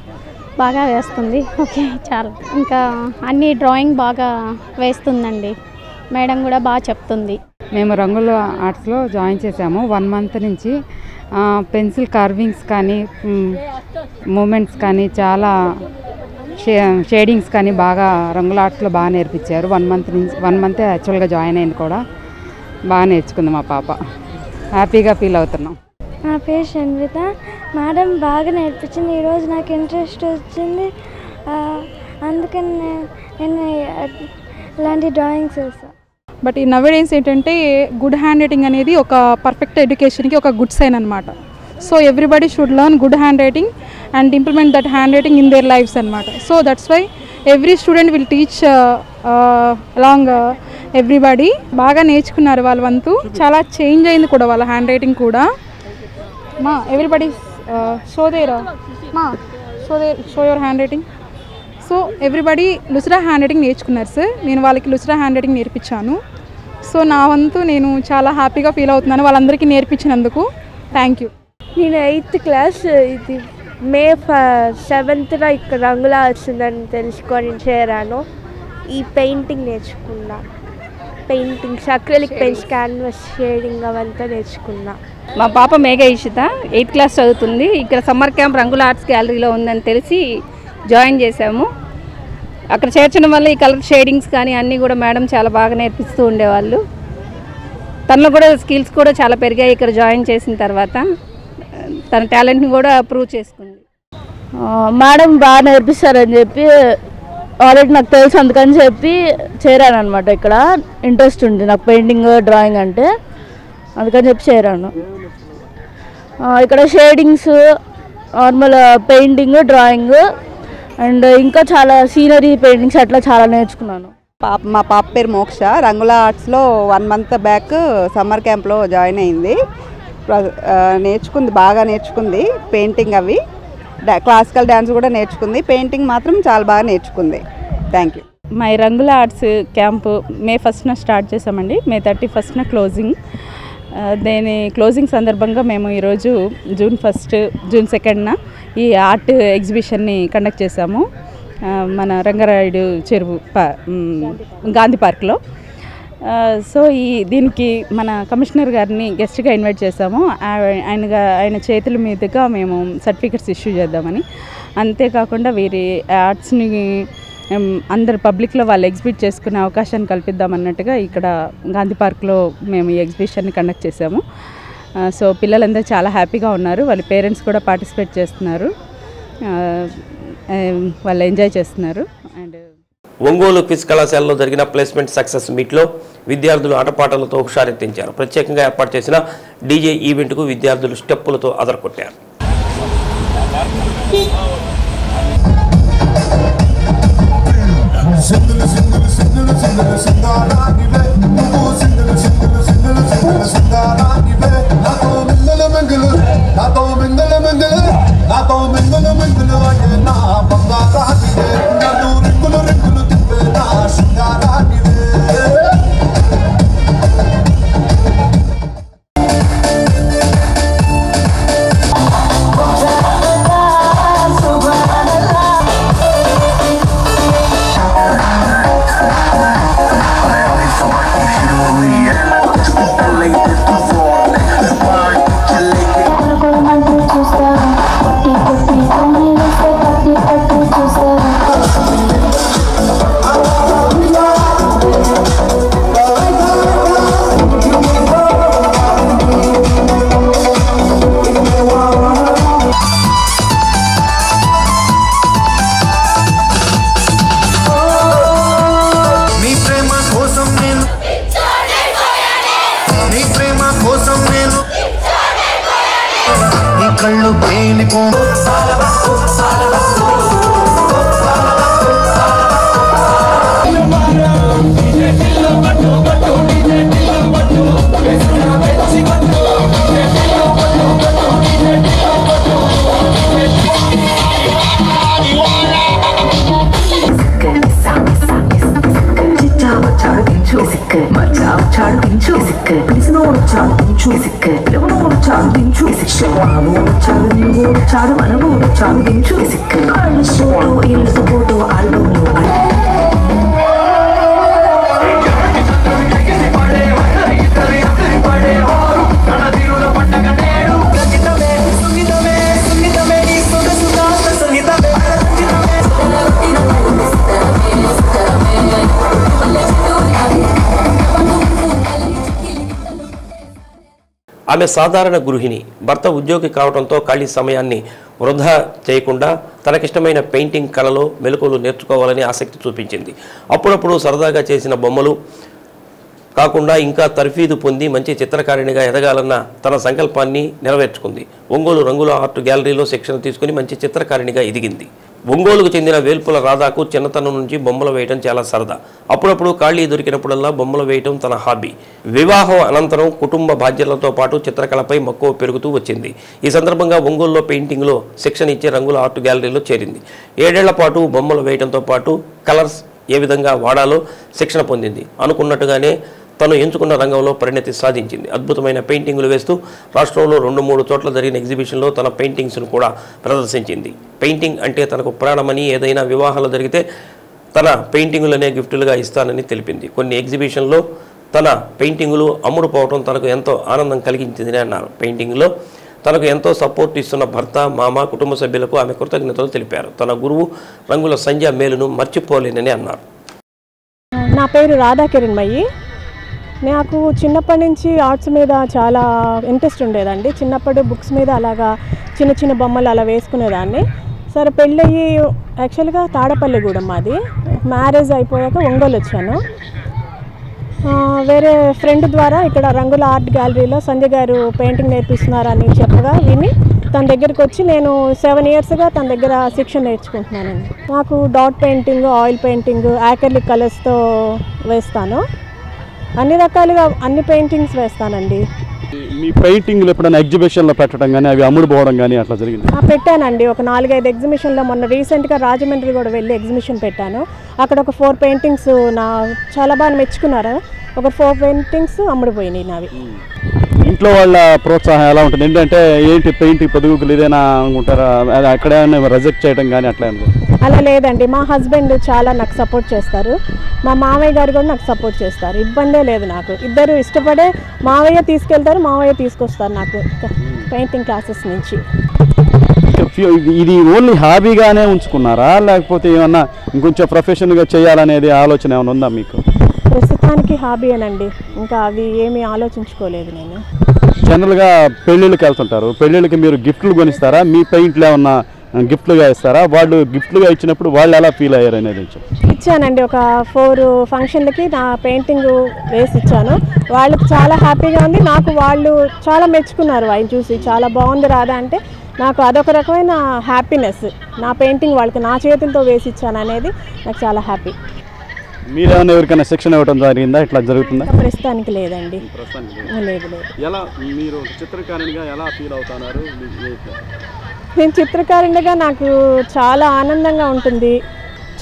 S16: బాగా వేస్తుంది. ఓకే, చాలా. ఇంకా అన్ని డ్రాయింగ్ బాగా వేస్తుందండి. మేడం కూడా బాగా చెప్తుంది.
S17: మేము రంగుల ఆర్ట్స్లో జాయిన్ చేసాము. 1 మంత్ నుంచి పెన్సిల్ కార్వింగ్స్ కానీ, మూమెంట్స్ కానీ, చాలా షేడింగ్స్ కానీ బాగా రంగుల ఆర్ట్స్లో బాగా నేర్పించారు. 1 మంత్ యాక్చువల్గా జాయిన్ అయింది కూడా. బాగా నేర్చుకుంది మా పాప. హ్యాపీగా ఫీల్ అవుతున్నాం.
S18: నా పేరు షన్విత. మేడం బాగా నేర్పించింది. ఈరోజు నాకు ఇంట్రెస్ట్ వచ్చింది, అందుకని నేను ఇలాంటి డ్రాయింగ్స్ వేస్తాను.
S19: బట్ ఈ నవేడేస్ ఏంటంటే గుడ్ హ్యాండ్ రైటింగ్ అనేది ఒక పర్ఫెక్ట్ ఎడ్యుకేషన్కి ఒక గుడ్ సైన్ అనమాట. So everybody should learn good handwriting and implement that handwriting in their lives అనమాట. So that's why every student will teach along everybody. బాగా నేర్చుకున్నారు వాళ్ళ వంతు. చాలా చేంజ్ అయింది కూడా వాళ్ళ హ్యాండ్ రైటింగ్ కూడా. మా everybody show your handwriting. So everybody Lucida handwriting నేర్చుకున్నారు సార్. నేను వాళ్ళకి లుసిడా హ్యాండ్ రైటింగ్ నేర్పించాను. సో నా వంతు నేను చాలా హ్యాపీగా ఫీల్ అవుతున్నాను వాళ్ళందరికీ నేర్పించినందుకు. Thank you.
S18: నేను 8th క్లాస్. ఇది May 7th ఇక్కడ రంగులా వచ్చిందని తెలుసుకొని చేరాను. ఈ పెయింటింగ్ నేర్చుకున్నా. Paintings, acrylic paints, canvas, shading అవంతా నేర్చుకున్నా.
S20: మా పాప మేఘ ఇషిత 8th క్లాస్ చదువుతుంది. ఇక్కడ సమ్మర్ క్యాంప్ రంగుల ఆర్ట్స్ గ్యాలరీలో ఉందని తెలిసి జాయిన్ చేశాము. అక్కడ చేర్చడం వల్ల ఈ కలర్ షేడింగ్స్ కానీ అన్నీ కూడా మేడం చాలా బాగా నేర్పిస్తూ ఉండేవాళ్ళు. తనలో కూడా స్కిల్స్ కూడా చాలా పెరిగాయి ఇక్కడ జాయిన్ చేసిన తర్వాత. తన టాలెంట్ని కూడా ప్రూవ్ చేసుకుంది.
S21: మేడం బాగా నేర్పిస్తారని చెప్పి ఆల్రెడీ నాకు తెలుసు, అందుకని చెప్పి చేరాను అనమాట. ఇక్కడ ఇంట్రెస్ట్ ఉంది నాకు పెయింటింగ్, డ్రాయింగ్ అంటే, అందుకని చెప్పి చేరాను. ఇక్కడ shadings, normal painting, drawing and ఇంకా చాలా సీనరీ పెయింటింగ్స్ అట్లా చాలా నేర్చుకున్నాను.
S22: మా పాప పేరు మోక్ష. రంగుల ఆర్ట్స్లో 1 మంత్ బ్యాక్ సమ్మర్ క్యాంప్లో జాయిన్ అయింది. నేర్చుకుంది, బాగా నేర్చుకుంది. పెయింటింగ్ అవి, క్లాసికల్ డ్యాన్స్ కూడా నేర్చుకుంది. పెయింటింగ్ మాత్రం చాలా బాగా నేర్చుకుంది. Thank you.
S23: మా రంగుల arts camp May 1st start చేసామండి. May 31st closing.
S2: దీని క్లోజింగ్ సందర్భంగా మేము ఈరోజు జూన్ 1, జూన్ 2న ఈ ఆర్ట్ ఎగ్జిబిషన్ని కండక్ట్ చేశాము మన రంగారాయుడు చెరువు గాంధీ పార్క్లో. సో దీనికి మన కమిషనర్ గారిని గెస్ట్గా ఇన్వైట్ చేశాము. ఆయన చేతుల మీదుగా మేము సర్టిఫికెట్స్ ఇష్యూ చేద్దామని. అంతేకాకుండా వీరి ఆర్ట్స్ని అందరు పబ్లిక్లో వాళ్ళు ఎగ్జిబిట్ చేసుకునే అవకాశాన్ని కల్పిద్దామన్నట్టుగా ఇక్కడ గాంధీ పార్క్లో మేము ఈ ఎగ్జిబిషన్ని కండక్ట్ చేసాము. సో పిల్లలందరూ చాలా హ్యాపీగా ఉన్నారు. వాళ్ళ పేరెంట్స్ కూడా పార్టిసిపేట్ చేస్తున్నారు, వాళ్ళు ఎంజాయ్ చేస్తున్నారు. అండ్
S1: ఒంగోలు క్విజ్ కళాశాలలో జరిగిన ప్లేస్మెంట్ సక్సెస్ మీట్లో విద్యార్థులు ఆటపాటలతో హుషారెత్తించారు. ప్రత్యేకంగా ఏర్పాటు చేసిన డీజే ఈవెంట్కు విద్యార్థులు స్టెప్పులతో అదరకొట్టారు. ఆమె సాధారణ గృహిణి. భర్త ఉద్యోగి కావడంతో ఖాళీ సమయాన్ని వృధా చేయకుండా తనకిష్టమైన పెయింటింగ్ కళలో మెలకువలు నేర్చుకోవాలని ఆసక్తి చూపించింది. అప్పుడప్పుడు సరదాగా చేసిన బొమ్మలు కాకుండా ఇంకా తర్ఫీదు పొంది మంచి చిత్రకారిణిగా ఎదగాలన్న తన సంకల్పాన్ని నెరవేర్చుకుంది. ఒంగోలు రంగుల ఆర్ట్ గ్యాలరీలో శిక్షణ తీసుకుని మంచి చిత్రకారిణిగా ఎదిగింది. ఒంగోలుకు చెందిన వేల్పుల రాధాకు చిన్నతనం నుంచి బొమ్మలు వేయడం చాలా సరదా. అప్పుడప్పుడు ఖాళీ దొరికినప్పుడల్లా బొమ్మలు వేయడం తన హాబీ. వివాహం అనంతరం కుటుంబ బాధ్యతలతో పాటు చిత్రకళపై మక్కువ పెరుగుతూ వచ్చింది. ఈ సందర్భంగా ఒంగోలులో పెయింటింగ్లో శిక్షణ ఇచ్చే రంగుల ఆర్ట్ గ్యాలరీలో చేరింది. 7 ఏళ్ల పాటు బొమ్మలు వేయడంతో పాటు కలర్స్ ఏ విధంగా వాడాలో శిక్షణ పొందింది. అనుకున్నట్టుగానే తను ఎంచుకున్న రంగంలో పరిణతి సాధించింది. అద్భుతమైన పెయింటింగులు వేస్తూ రాష్ట్రంలో 2-3 చోట్ల జరిగిన ఎగ్జిబిషన్లో తన పెయింటింగ్స్ను కూడా ప్రదర్శించింది. పెయింటింగ్ అంటే తనకు ప్రాణమని, ఏదైనా వివాహాలు జరిగితే తన పెయింటింగులనే గిఫ్టులుగా ఇస్తానని తెలిపింది. కొన్ని ఎగ్జిబిషన్లో తన పెయింటింగులు అమ్ముడుపోవడం తనకు ఎంతో ఆనందం కలిగించిందని అన్నారు. పెయింటింగ్లో తనకు ఎంతో సపోర్ట్ ఇస్తున్న భర్త, మామ, కుటుంబ సభ్యులకు ఆమె కృతజ్ఞతలు తెలిపారు. తన గురువు రంగుల సంధ్య మేలును మర్చిపోలేనని అన్నారు.
S3: నా పేరు రాధా కిరణ్మయ్యి. నాకు చిన్నప్పటి నుంచి ఆర్ట్స్ మీద చాలా ఇంట్రెస్ట్ ఉండేదండి. చిన్నప్పుడు బుక్స్ మీద అలాగా చిన్న చిన్న బొమ్మలు అలా వేసుకునేదాన్ని. సరే పెళ్ళయ్యి యాక్చువల్గా తాడపల్లిగూడెం మాది. మ్యారేజ్ అయిపోయాక ఒంగోలు వచ్చాను. వేరే ఫ్రెండ్ ద్వారా ఇక్కడ రంగుల ఆర్ట్ గ్యాలరీలో సంధ్య గారు పెయింటింగ్ నేర్పిస్తున్నారని చెప్పగా విని తన దగ్గరికి వచ్చి నేను 7 ఇయర్స్గా తన దగ్గర శిక్షణ నేర్చుకుంటున్నానండి. నాకు dot painting, oil painting, acrylic కలర్స్తో వేస్తాను. అన్ని రకాలుగా అన్ని పెయింటింగ్స్ వేస్తానండి.
S15: మీ పెయింటింగ్లు ఎప్పుడైనా ఎగ్జిబిషన్లో పెట్టడం కానీ అవి అమ్ముడు పోవడం కానీ అట్లా జరిగింది?
S3: పెట్టానండి. ఒక 4-5 ఎగ్జిబిషన్లో మొన్న రీసెంట్గా రాజమండ్రి కూడా వెళ్ళి ఎగ్జిబిషన్ పెట్టాను. అక్కడ ఒక 4 పెయింటింగ్స్ చాలా బాగా మెచ్చుకున్నారు. ఒక 4 పెయింటింగ్స్ అమ్ముడుపోయినాయి నావి.
S15: ఇంట్లో వాళ్ళ ప్రోత్సాహం ఎలా ఉంటుంది? ఏంటంటే ఏంటి పెయింటింగ్ పొదుగులు ఇదేనా అనుకుంటారా? అక్కడ రిజెక్ట్ చేయడం కానీ అట్లా
S3: అలా లేదండి. మా హస్బెండ్ చాలా నాకు సపోర్ట్ చేస్తారు, మా మామయ్య గారు కూడా నాకు సపోర్ట్ చేస్తారు. ఇబ్బందే లేదు నాకు. ఇద్దరు ఇష్టపడే మావయ్య తీసుకెళ్తారు, మావయ్య తీసుకొస్తారు నాకు పెయింటింగ్ క్లాసెస్ నుంచి.
S15: ఇది ఓన్లీ హాబీగానే ఉంచుకున్నారా, లేకపోతే ఏమన్నా ఇంకొంచెం ప్రొఫెషన్గా చేయాలనేది ఆలోచన ఏమైనా ఉందా మీకు?
S3: ప్రస్తుతానికి హాబీ అనండి, ఇంకా అవి ఏమీ ఆలోచించుకోలేదు నేను.
S15: జనరల్గా పెళ్ళిళ్ళకి వెళ్తుంటారు, పెళ్ళిళ్ళకి మీరు గిఫ్ట్లు కొనిస్తారా? మీ పెయింట్లు ఏమన్నా గిఫ్ట్లుగా ఇస్తారా? వాళ్ళు గిఫ్ట్లుగా ఇచ్చినప్పుడు వాళ్ళు ఎలా ఫీల్ అయ్యారు అనేది
S3: ఇచ్చానండి. ఒక 4 ఫంక్షన్లకి నా పెయింటింగ్ వేసి ఇచ్చాను. వాళ్ళకి చాలా హ్యాపీగా ఉంది, నాకు వాళ్ళు చాలా మెచ్చుకున్నారు. ఆయన చూసి చాలా బాగుంది రాదా అంటే నాకు అదొక రకమైన హ్యాపీనెస్. నా పెయింటింగ్ వాళ్ళకి నా చేతులతో వేసి ఇచ్చాను అనేది నాకు చాలా హ్యాపీ.
S15: మీరేమైనా ఎవరికైనా శిక్షణ ఇవ్వడం జరిగిందా? ఇట్లా జరుగుతుందా?
S3: ప్రస్తుతానికి లేదండి. లేదు లేదు.
S15: ఎలా మీరు చిత్రకారునిగా ఎలా ఫీల్ అవుతున్నారు?
S3: నేను చిత్రకారునిగా నాకు చాలా ఆనందంగా ఉంటుంది,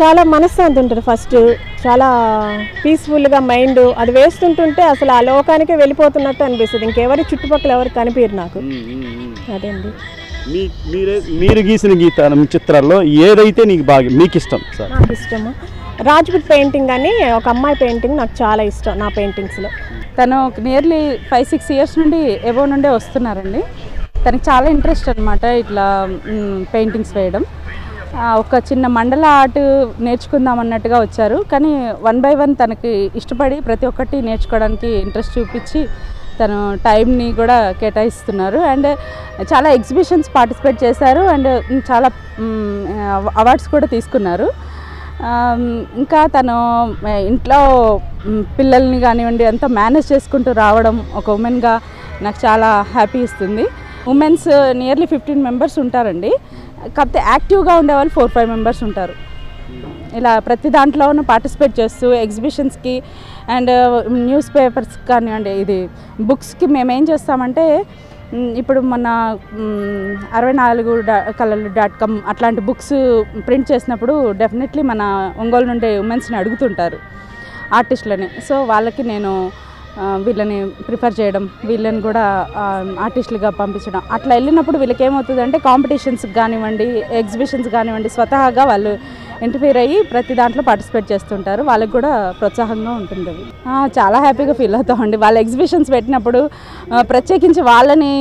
S3: చాలా మనశ్శాంతి ఉంటుంది. ఫస్ట్ చాలా పీస్ఫుల్గా మైండ్ అది వేస్తుంటుంటే అసలు ఆ లోకానికే వెళ్ళిపోతున్నట్టు అనిపిస్తుంది. ఇంకెవరి చుట్టుపక్కల ఎవరు కనిపించరు నాకు. అదండి.
S15: మీరు గీసిన చిత్రాల్లో ఏదైతే మీకు ఇష్టం? సార్
S3: నాకు ఇష్టము రాజ్పుట్ పెయింటింగ్ అని ఒక అమ్మాయి పెయింటింగ్ నాకు చాలా ఇష్టం. నా పెయింటింగ్స్లో
S2: తను నియర్లీ 5-6 ఇయర్స్ నుండి ఎబో నుండే వస్తున్నారండి. తనకి చాలా ఇంట్రెస్ట్ అనమాట ఇట్లా పెయింటింగ్స్ వేయడం. ఒక చిన్న మండల ఆర్ట్ నేర్చుకుందాం అన్నట్టుగా వచ్చారు, కానీ 1 by 1 తనకి ఇష్టపడి ప్రతి ఒక్కటి నేర్చుకోవడానికి ఇంట్రెస్ట్ చూపించి తను టైంని కూడా కేటాయిస్తున్నారు. అండ్ చాలా ఎగ్జిబిషన్స్ పార్టిసిపేట్ చేశారు అండ్ చాలా అవార్డ్స్ కూడా తీసుకున్నారు. ఇంకా తను ఇంట్లో పిల్లల్ని కానివ్వండి అంతా మేనేజ్ చేసుకుంటూ రావడం ఒక ఉమెన్గా నాకు చాలా హ్యాపీ ఇస్తుంది. ఉమెన్స్ నియర్లీ 15 మెంబర్స్ ఉంటారండి, కాకపోతే యాక్టివ్గా ఉండేవాళ్ళు 4-5 మెంబర్స్ ఉంటారు. ఇలా ప్రతి దాంట్లోనూ పార్టిసిపేట్ చేస్తూ ఎగ్జిబిషన్స్కి అండ్ న్యూస్ పేపర్స్ కానివ్వండి ఇది బుక్స్కి మేము ఏం చేస్తామంటే ఇప్పుడు మన 64colors.com అట్లాంటి బుక్స్ ప్రింట్ చేసినప్పుడు డెఫినెట్లీ మన ఒంగోలు నుండి ఉమెన్స్ని అడుగుతుంటారు ఆర్టిస్టులని. సో వాళ్ళకి నేను వీళ్ళని ప్రిఫర్ చేయడం, వీళ్ళని కూడా ఆర్టిస్టులుగా పంపించడం. అట్లా వెళ్ళినప్పుడు వీళ్ళకి ఏమవుతుందంటే కాంపిటీషన్స్కి కానివ్వండి ఎగ్జిబిషన్స్ కానివ్వండి స్వతహాగా వాళ్ళు ఇంటర్ఫియర్ అయ్యి ప్రతి దాంట్లో పార్టిసిపేట్ చేస్తుంటారు. వాళ్ళకి కూడా ప్రోత్సాహంగా ఉంటుంది. చాలా హ్యాపీగా ఫీల్ అవుతామండి. వాళ్ళ ఎగ్జిబిషన్స్ పెట్టినప్పుడు ప్రత్యేకించి వాళ్ళని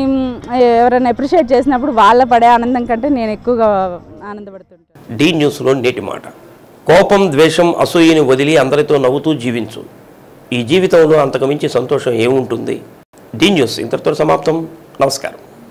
S2: ఎవరైనా అప్రిషియేట్ చేసినప్పుడు వాళ్ళ పడే ఆనందం కంటే నేను ఎక్కువగా ఆనందపడుతుంటాను.
S1: డి న్యూస్లో నేటి మాట: కోపం, ద్వేషం, అసూయని వదిలి అందరితో నవ్వుతూ జీవించు. ఈ జీవితంలో అంతకుమించి సంతోషం ఏముంటుంది? డి న్యూస్ ఇంతటితో సమాప్తం. నమస్కారం.